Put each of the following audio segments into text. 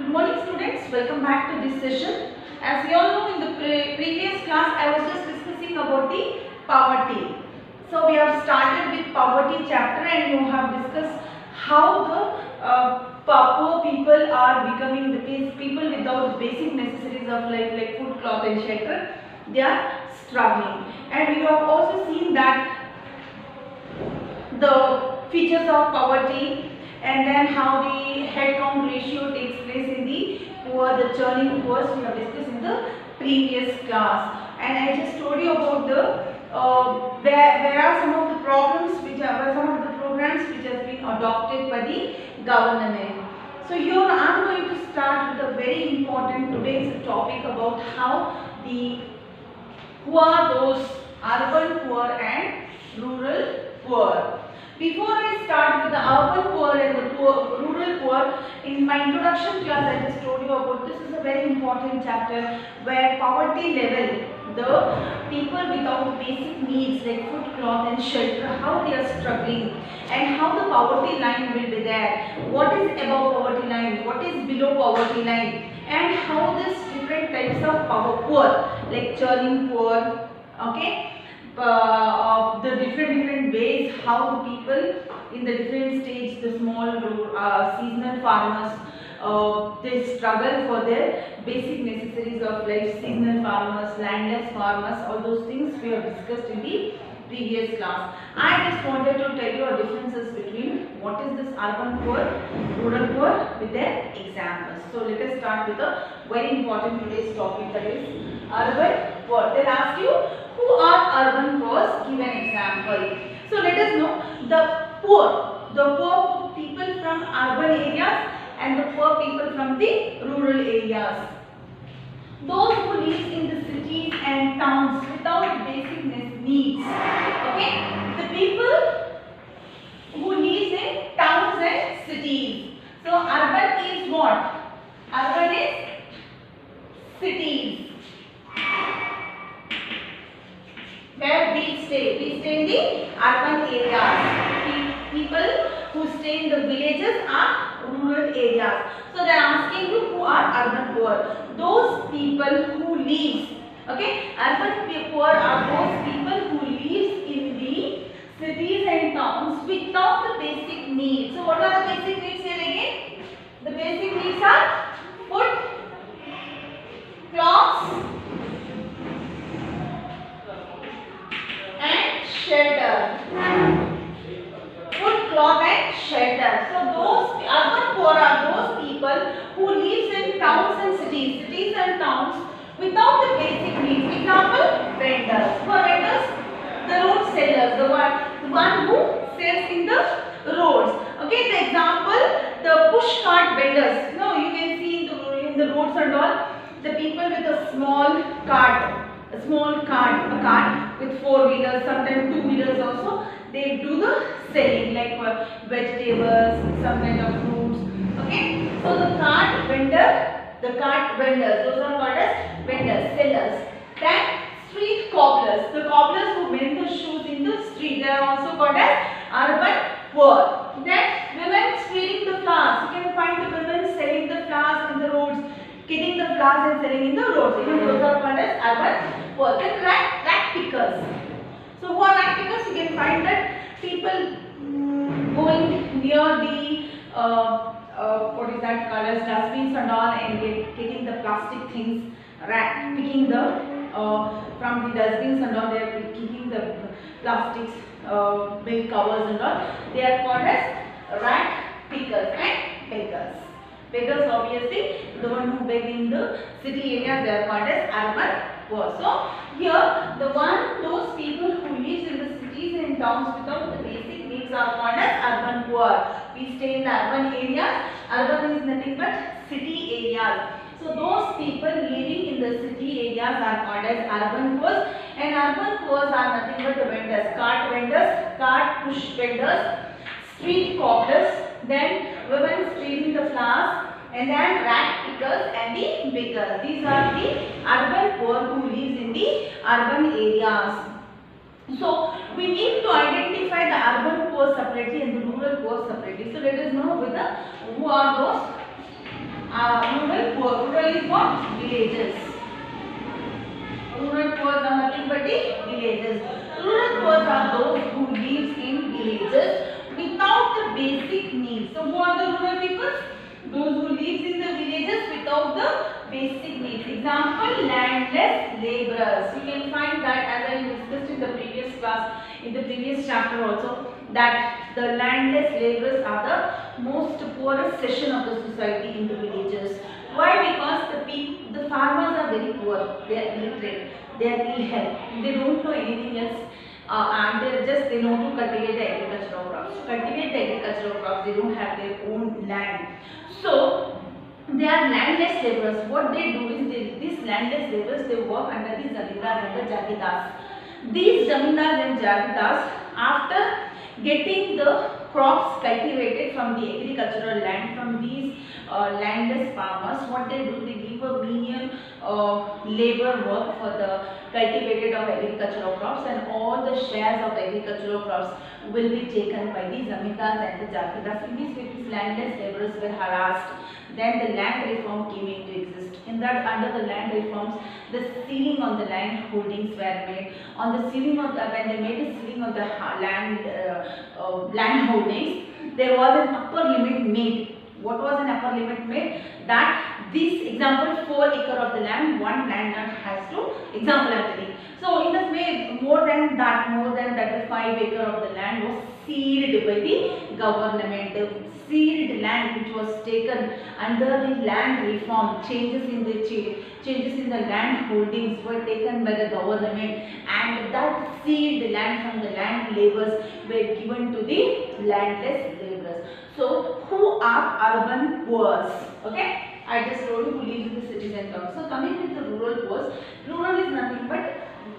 Good morning students, welcome back to this session. As you all know, in the previous class I was just discussing about the poverty. So we have started with poverty chapter and you have discussed how the poor people are becoming the people without basic necessities of life like food, cloth and shelter. They are struggling, and you have also seen that the features of poverty and then how the head count ratio takes place in the poor, the churning poor we have discussed in the previous class. And I just told you about the where are some of the problems which are some of the programs which has been adopted by the government. So here I am going to start with a very important today's topic about how the who are those urban poor and rural poor. Before I start with the urban poor and the rural poor, in my introduction class I just told you about this is a very important chapter where poverty level, the people without basic needs like food, cloth and shelter, how they are struggling and how the poverty line will be there. What is above poverty line, what is below poverty line, and how this different types of poor like churning poor, okay, the different ways how the people in the different stage, the small seasonal farmers, they struggle for their basic necessities of life. Seasonal farmers, landless farmers, all those things we have discussed in the previous class. I just wanted to tell you a differences between what is this urban poor, rural poor with their examples. So let us start with a very important today's topic, that is urban poor. They'll ask you who are urban poor, give an example. So let us know the poor people from urban areas and the poor people from the rural areas. Those who live in the cities and towns without basic needs. Okay, the people who live in towns and cities. So urban is what? Urban is cities, where we stay in the urban areas. People who stay in the villages are rural areas. So they are asking you who are urban poor. Those people who live, okay, urban poor are those people who live in the cities and towns without the basic needs. So what are the basic needs here again? The basic needs are food, clothes and shelter. Food, cloth and shelter. So those urban poor are those people who lives in towns and cities and towns without the basic needs. Example, vendors. Who are vendors? The road sellers, the one who sells in the roads. Okay, the example, the push cart vendors. No, you can see in the roads and all, the people with a small cart. A cart with 4-wheelers, sometimes 2-wheelers also. They do the selling like vegetables, some kind of fruits. Okay, so the cart vendors, those are called as vendors, sellers. Then street cobblers, the cobblers who mend the shoes in the street, they are also called as urban poor. Then women stealing the flowers, you can find the women selling the flowers in the roads, getting the flowers and selling in the roads. Even those are called as urban poor. Then rat pickers. So who are rat pickers? You can find that people going near the what is that called as dustbins and all, and getting the plastic things, picking the from the dustbins and all. They are keeping the plastics, milk covers and all. They are called as rat pickers and beggars. Beggars, obviously, the one who beg in the city areas, they are called as urban poor. So here, those people who live in the cities and towns without the basic needs are called as urban poor. We stay in the urban areas. Urban is nothing but city areas. So those people living in the city areas are called as urban poor, and urban poor are nothing but the vendors, cart push vendors, street cobblers, then women stealing the flowers, and then rat pickers and the beggars. These are the urban poor who lives in the urban areas. So we need to identify the urban poor separately and the rural poor separately. So let us know who are those Rural poor. Rural is what? Villages. Rural poor are nothing but the villages. Rural poor are those who lives in villages without the basic needs. So who are the rural people? Those who lives in the villages without the basic needs. Example, landless laborers. You can find that as I discussed in the previous class, in the previous chapter also, that the landless laborers are the most poorest section of the society in the villages. Why? Because the farmers are very poor. They are illiterate. They are ill health. They don't know anything else. And they know to cultivate the agricultural crops. To cultivate the agricultural crops, they don't have their own land. So they are landless laborers. What they do is these landless laborers, they work under the zamindars and the jagidars. These zamindars and jagidars, after getting the crops cultivated from the agricultural land from these landless farmers, what they do, they give a menial labor work for the cultivated of agricultural crops, and all the shares of agricultural crops will be taken by the zamindars and the jagidars. In this way, these landless laborers were harassed. Then the land reform came into exist. In that, under the land reforms, the ceiling on the land holdings were made. On the ceiling of when they made the ceiling of the land holdings, there was an upper limit made. What was an upper limit made? That this example 4 acre of the land, one landlord has to, example I am telling. So in this way, more than that 5 acre of the land was sealed by the government. The sealed land which was taken under the land reform, changes in the land holdings were taken by the government, and that sealed land from the land laborers were given to the landless laborers. So who are urban poor? Okay, I just told you who lives in the cities and towns. So coming with the rural poor, rural is nothing but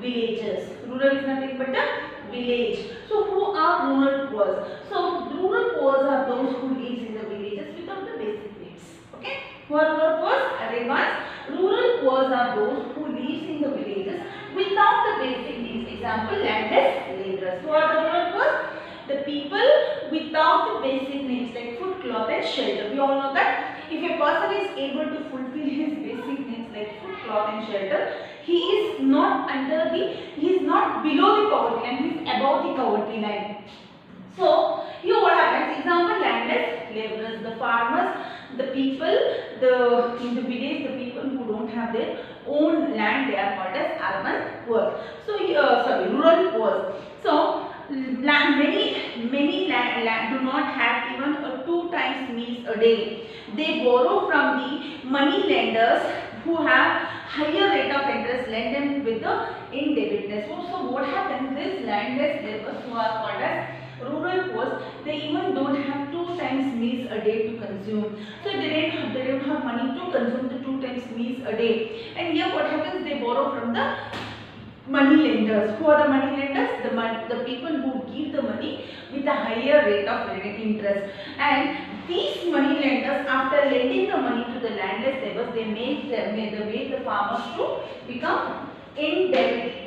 villages. Rural is nothing but a village. So who are rural poor? So rural poor are those who lives in the villages without the basic needs. Okay, who are rural poor? Advanced. Rural poor are those who lives in the villages without the basic needs. Example, landless laborers. Who are the rural poor? The people without the basic needs like food, cloth and shelter. We all know that if a person is able to fulfill his basic needs like food, cloth and shelter, he is not below the poverty line, he is above the poverty line. So here what happens? Example, landless laborers, the farmers, the people, in the village, the people who don't have their own land, they are called as urban poor. So rural poor. So many land do not have even 2 times meals a day. They borrow from the money lenders who have higher rate of interest, lend them with the indebtedness. So what happens is landless laborers who are called as rural poor, they even don't have 2 times meals a day to consume. So they don't have money to consume the 2 times meals a day. And here what happens? They borrow from the money lenders. Who are the money lenders? The people who give the money with a higher rate of interest. And these money lenders, after lending the money to the landless laborers, they make the farmers to become indebtedness.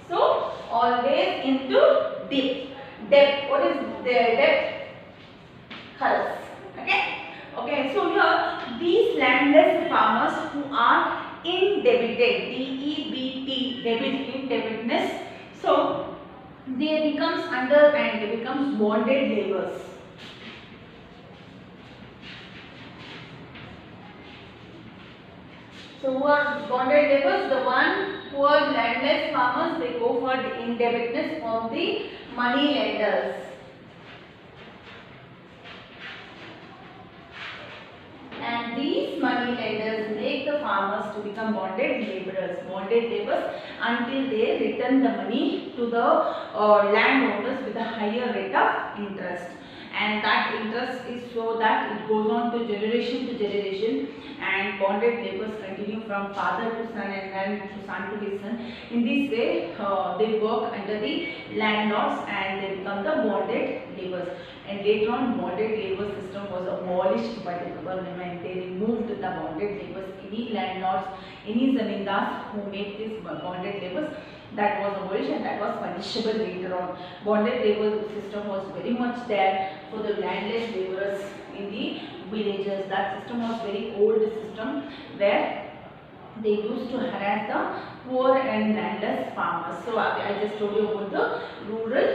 So always into debt. What is the debt? Khals. Okay, so here these landless farmers who are indebted, D-E-B-T, debit, indebtedness, so they becomes bonded laborers. So who are bonded laborers? The one who are landless farmers, they go for the indebtedness of the money lenders. And these money lenders make the farmers to become bonded laborers until they return the money to the landowners with a higher rate of interest. And that interest is so that it goes on to generation, and bonded laborers continue from father to son and then to son to his son. In this way, they work under the landlords and they become the bonded laborers. And later on, bonded labor system was abolished by the government. They removed the bonded laborers. Any landlords, any zamindars who make these bonded laborers, that was abolished and that was punishable later on. Bonded labor system was very much there for the landless laborers in the villages. That system was very old system where they used to harass the poor and landless farmers. So I just told you about the rural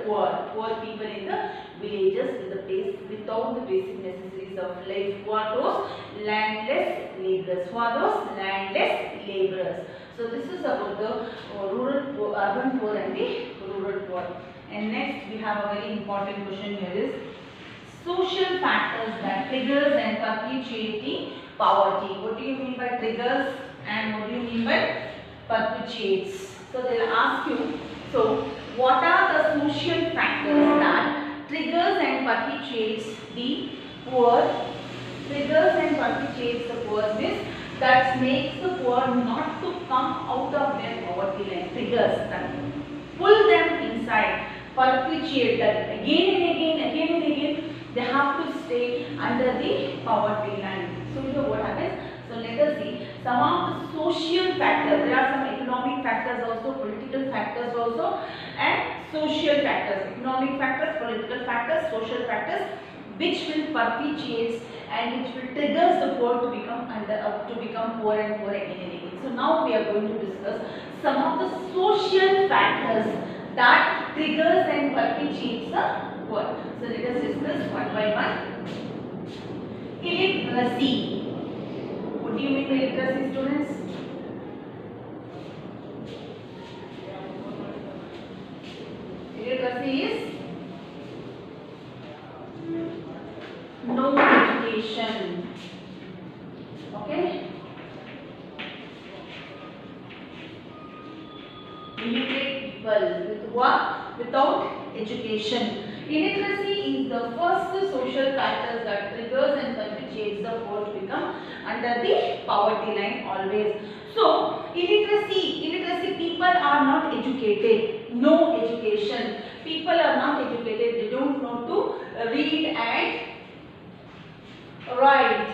poor people in the villages with the place without the basic necessities of life. Who are those? Landless laborers. Who are those? Landless laborers. So this is about the urban poor and the rural poor. And next we have a very important question here is social factors that triggers and perpetuate the poverty. What do you mean by triggers and what do you mean by perpetuates? So they will ask you, so what are the social factors that triggers and perpetuates the poor? Triggers and perpetuates the poor means that makes the poor not to come out of their poverty line. Triggers that pull them inside, perpetuate that again and again they have to stay under the poverty line. So you know what happens? So let us see some of the social factors. There are some economic factors also, political factors also, and social factors. Economic factors, political factors, social factors, which will perpetuate and which will triggers the poor to become poor and poor again and again. So now we are going to discuss some of the social factors that triggers and perpetuates the poor. So let us discuss one by one. Illiteracy. What do you mean by illiteracy, students? Illiteracy is no education. Okay? Illiterate people with what? Without education. Illiteracy is the first social factor that triggers and perpetuates the poor to become under the poverty line always. So, illiteracy people are not educated, no education. People are not educated, they don't know to read and write.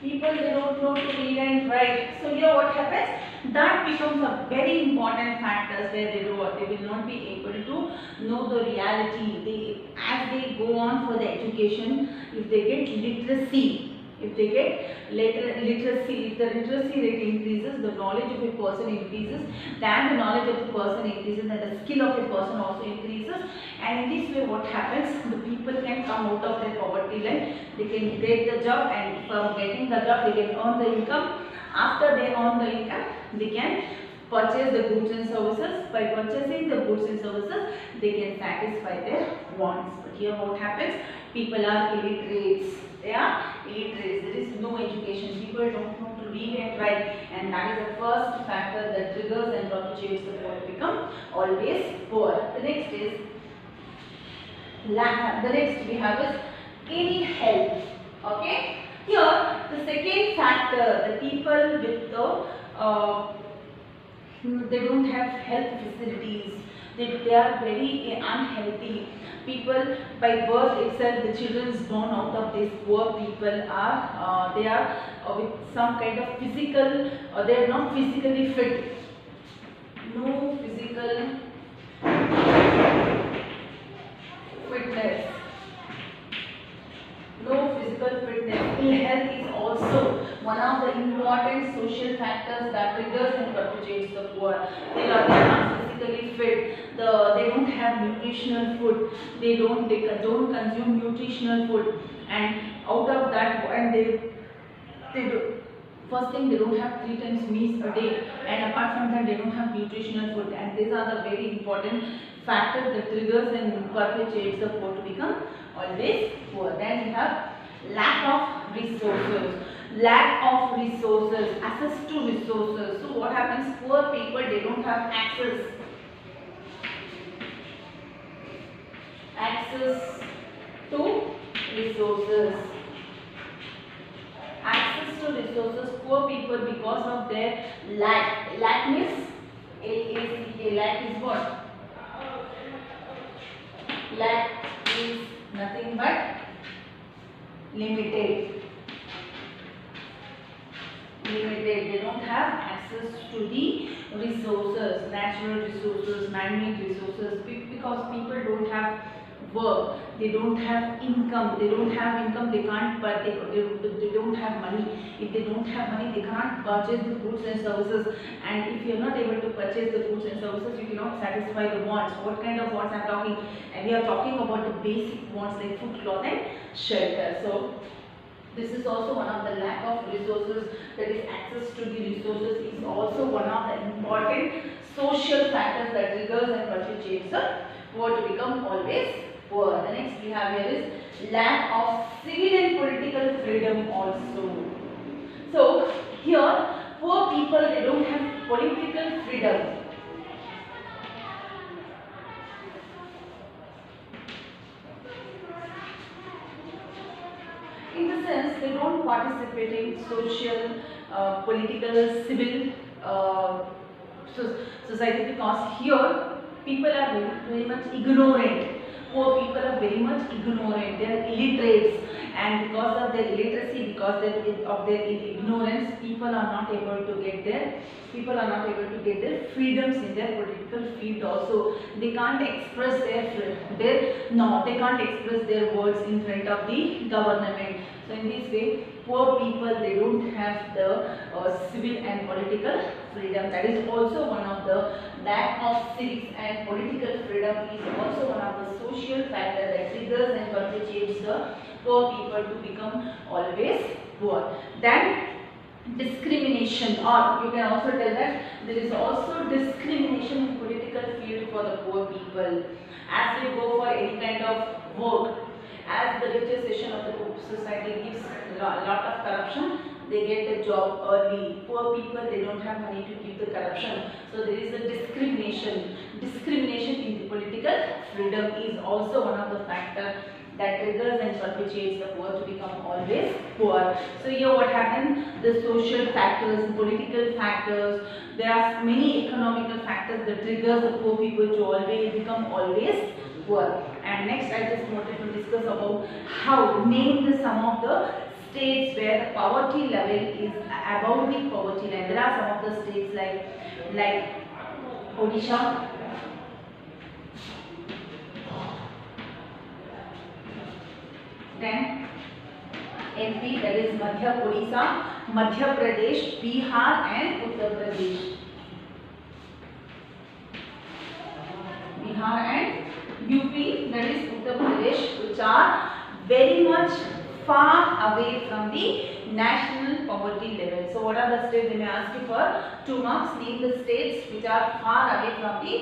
People they don't know to read and write. So here what happens? That becomes a very important factor where they will not be able to know the reality. As they go on for the education, if they get literacy, if they get literacy, if the literacy rate increases, the knowledge of a person increases, then the knowledge of the person increases and the skill of a person also increases, and in this way what happens, the people can come out of their poverty line, they can get the job, and from getting the job they can earn the income. After they earn the income, they can purchase the goods and services. By purchasing the goods and services, they can satisfy their wants. But here what happens? People are illiterates. They are illiterates. There is no education. People don't know to read and write, and that is the first factor that triggers and perpetuates the poor to become always poor. The next is the next we have is ill health. Okay. Here the second factor, the people with the they don't have health facilities. They are very unhealthy. People by birth itself, the children born out of these poor people are they are with some kind of physical, they are not physically fit. No physical fitness. No physical fitness. Ill health is also one of the important social factors that triggers and perpetuates the poor. They are not physically fit. They don't have nutritional food. They don't consume nutritional food, and out of that, and they do. First thing, they don't have 3 times meals a day, and apart from that, they don't have nutritional food, and these are the very important factors that triggers and perpetuates the poor to become always poor. Then you have lack of resources. Lack of resources, access to resources. So what happens? Poor people, they don't have access to resources. Access to resources. Poor people, because of their lack. Lack means L-A-C-K. Lack is what? Lack is nothing but limited. They don't have access to the resources, natural resources, man-made resources, because people don't have work, they don't have income, they can't, but they don't have money. If they don't have money, they can't purchase the goods and services, and if you're not able to purchase the goods and services, you cannot satisfy the wants. What kind of wants I'm talking? And we are talking about the basic wants like food, cloth and shelter. So this is also one of the lack of resources, that is access to the resources is also one of the important social factors that triggers and perpetuates the poor to become always poor. The next we have here is lack of civil and political freedom also. So here poor people, they don't have political freedom. In the sense, they don't participate in social, political, civil society, because here people are very much ignorant. Poor people are very much ignorant. They are illiterates, and because of their illiteracy, because of their ignorance, people are not able to get their freedoms in their political field. Also, they can't express they can't express their words in front of the government. So in this way, poor people, they don't have the civil and political freedom. That is also one of the lack of civics and political freedom is also one of the social factors that triggers and perpetuates the poor people to become always poor. Then discrimination, or you can also tell that there is also discrimination in political field for the poor people. As they go for any kind of work, as the richer section of the society gives a lot of corruption, they get the job early. Poor people, they don't have money to give the corruption. So there is a discrimination. Discrimination in the political freedom is also one of the factors that triggers and perpetuates the poor to become always poor. So here what happens? The social factors, political factors, there are many economical factors that triggers the poor people to always become always poor. And next I just wanted to discuss about how name some of the states where the poverty level is above the poverty line. There are some of the states like Odisha, then MP, that is Odisha, Madhya Pradesh, Bihar and Uttar Pradesh. Bihar and UP, that is Uttar Pradesh, which are very much far away from the national poverty level. So what are the states? They may ask you for 2 marks. Name the states which are far away from the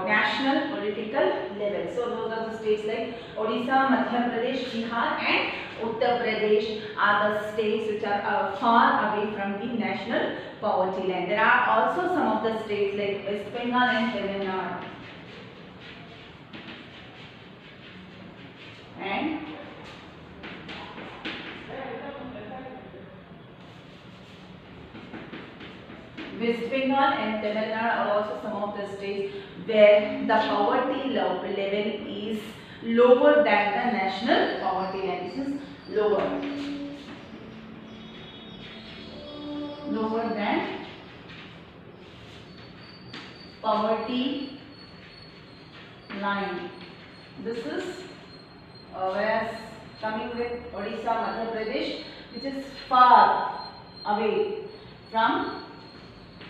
national political level. So those are the states like Odisha, Madhya Pradesh, Bihar and Uttar Pradesh are the states which are far away from the national poverty line. There are also some of the states like West Bengal and Tamil Nadu. And West Bengal and Tamil Nadu are also some of the states where the poverty level is lower than the national poverty line. This is lower than poverty line. This is whereas coming with Odisha, Madhya Pradesh, which is far away from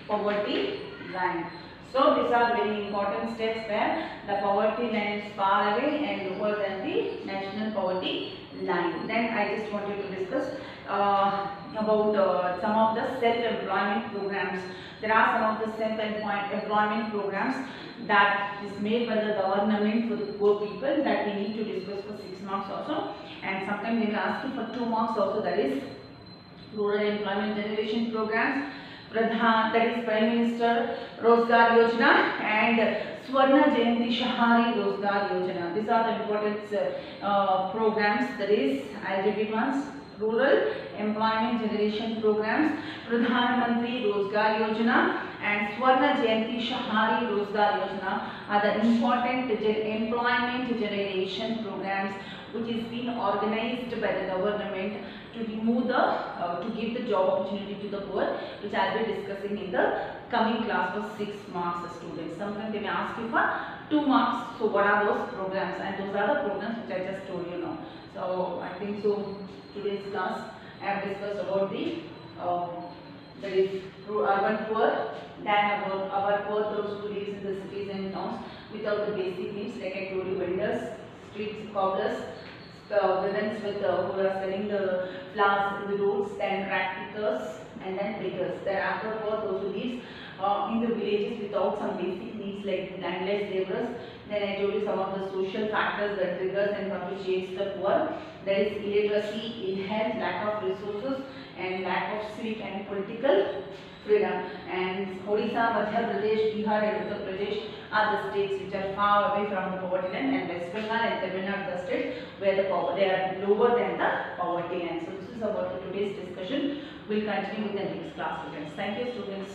poverty line. So these are very important steps where the poverty line is far away and lower than the national poverty line. Then I just wanted to discuss about some of the self-employment programs. There are some of the self-employment programs that is made by the government for the poor people that we need to discuss for 6 marks also, and sometimes they may ask you for 2 marks also, that is rural employment generation programs, Pradhan, that is Prime Minister Rozgar Yojana and Swarna Jayanti Shahari Rozgar Yojana. These are the important programs, that is I'll repeat once. Rural Employment Generation Programs, Pradhan Mantri Rozgar Yojana and Swarna Jayanti Shahari Rozgar Yojana are the important employment generation programs which is being organized by the government to remove the to give the job opportunity to the poor, which I'll be discussing in the coming class for 6 marks students. Sometimes they may ask you for 2 marks. So what are those programs? And those are the programs which I just told you now. So I think so today's class I have discussed about the that is urban poor, then about our poor, those who lives in the cities and towns without the basic needs, like I told you, vendors, street cobblers, women with who are selling the flowers in the roads, then rat pickers, and then beggars. There are the poor, those who lives in the villages without some basic needs like landless laborers. Then I told you some of the social factors that triggers and perpetuates the poor. There is illiteracy, ill health, lack of resources, and lack of civic and political freedom. And Odisha, Madhya Pradesh, Bihar and Uttar Pradesh are the states which are far away from the poverty line, and West Bengal and Tamil Nadu are the states where the poverty, they are lower than the poverty line. So this is about today's discussion. We'll continue with the next class, students. Thank you, students.